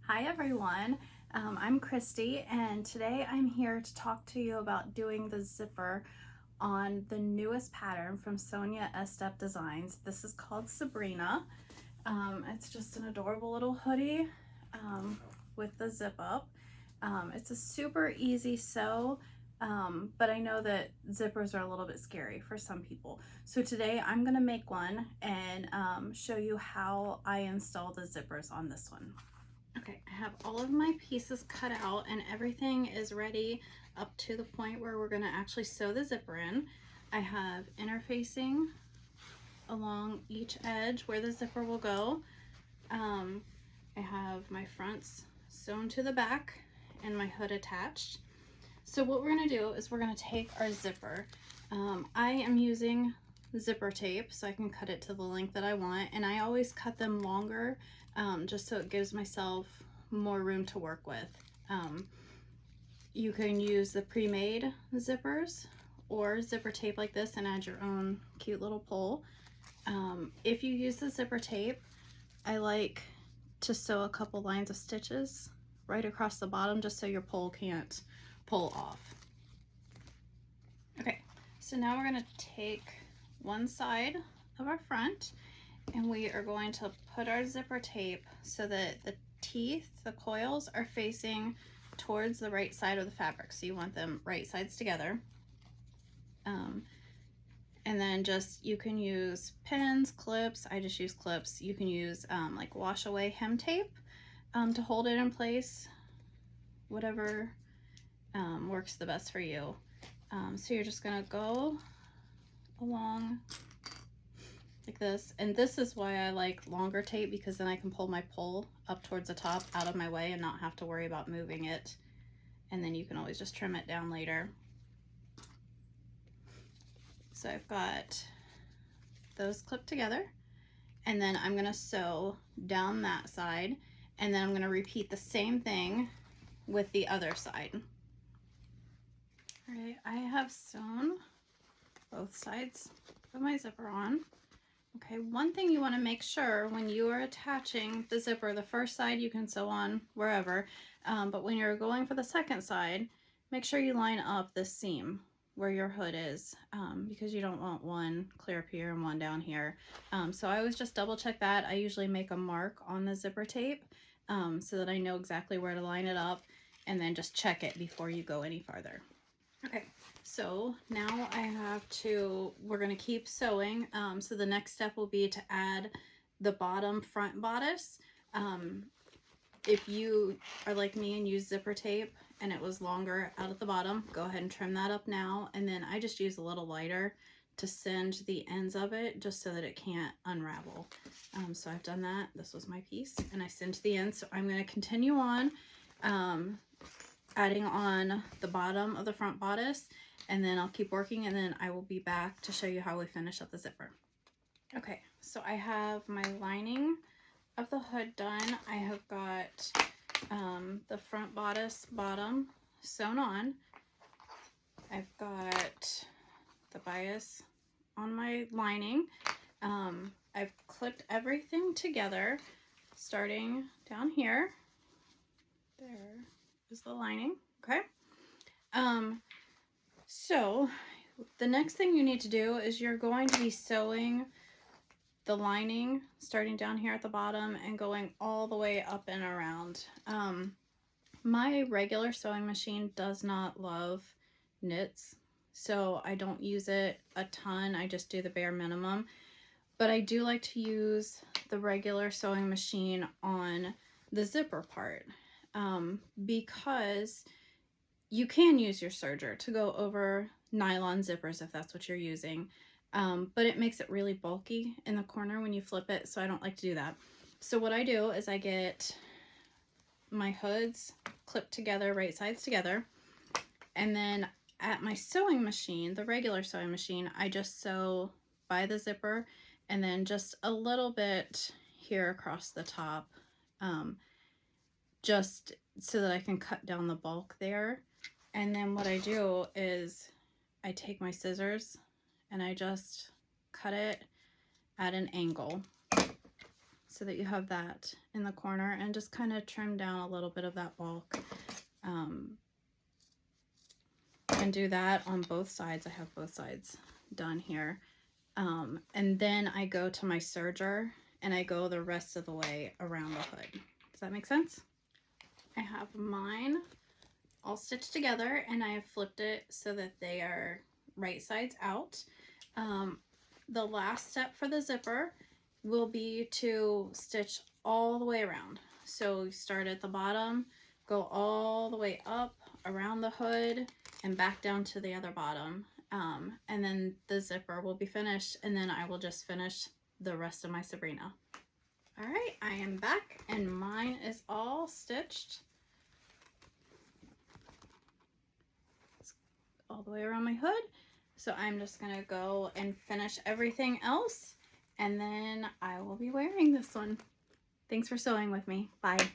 Hi everyone, I'm Christy and today I'm here to talk to you about doing the zipper on the newest pattern from Sonia Estep Designs. This is called Sabrina. It's just an adorable little hoodie with the zip up. It's a super easy sew, but I know that zippers are a little bit scary for some people. So today I'm going to make one and show you how I install the zippers on this one. Okay, I have all of my pieces cut out and everything is ready up to the point where we're going to actually sew the zipper in. I have interfacing along each edge where the zipper will go. I have my fronts sewn to the back and my hood attached. So what we're going to do is we're going to take our zipper. I am using zipper tape so I can cut it to the length that I want, and I always cut them longer just so it gives myself more room to work with. You can use the pre-made zippers or zipper tape like this and add your own cute little pull. If you use the zipper tape, I like to sew a couple lines of stitches right across the bottom just so your pull can't pull off. Okay, so now we're going to take one side of our front and we are going to put our zipper tape so that the teeth, the coils, are facing towards the right side of the fabric. So you want them right sides together. And then you can use pins, clips. I just use clips. You can use like wash away hem tape to hold it in place, whatever works the best for you. So you're just gonna go along like this, and this is why I like longer tape, because then I can pull my pull up towards the top out of my way and not have to worry about moving it, and then you can always just trim it down later. So I've got those clipped together, and then I'm gonna sew down that side, and then I'm gonna repeat the same thing with the other side. All right, I have sewn both sides of my zipper on. Okay, one thing you want to make sure when you are attaching the zipper, the first side you can sew on wherever, but when you're going for the second side, make sure you line up the seam where your hood is, because you don't want one clear up here and one down here. So I always just double check that. I usually make a mark on the zipper tape so that I know exactly where to line it up, and then just check it before you go any farther. Okay, so now we're going to keep sewing. So the next step will be to add the bottom front bodice. If you are like me and use zipper tape and it was longer out at the bottom, go ahead and trim that up now. And then I just use a little lighter to singe the ends of it just so that it can't unravel. So I've done that. This was my piece and I singed the ends. So I'm going to continue on adding on the bottom of the front bodice, and then I'll keep working, and then I will be back to show you how we finish up the zipper. Okay, so I have my lining of the hood done. I have got the front bodice bottom sewn on. I've got the bias on my lining. I've clipped everything together starting down here. There is the lining. Okay. So the next thing you need to do is you're going to be sewing the lining starting down here at the bottom and going all the way up and around. My regular sewing machine does not love knits, so I don't use it a ton. I just do the bare minimum, but I do like to use the regular sewing machine on the zipper part. Because you can use your serger to go over nylon zippers if that's what you're using, but it makes it really bulky in the corner when you flip it, so I don't like to do that. So what I do is I get my hoods clipped together, right sides together, and then at my sewing machine, the regular sewing machine, I just sew by the zipper and then just a little bit here across the top, just so that I can cut down the bulk there. And then what I do is I take my scissors and I just cut it at an angle so that you have that in the corner, and just kind of trim down a little bit of that bulk. And do that on both sides. I have both sides done here. And then I go to my serger and I go the rest of the way around the hood. Does that make sense? I have mine all stitched together and I have flipped it so that they are right sides out. The last step for the zipper will be to stitch all the way around. So you start at the bottom, go all the way up around the hood and back down to the other bottom. And then the zipper will be finished, and then I will just finish the rest of my Sabrina. All right, I am back and mine is all stitched. It's all the way around my hood. So I'm just gonna go and finish everything else, and then I will be wearing this one. Thanks for sewing with me. Bye.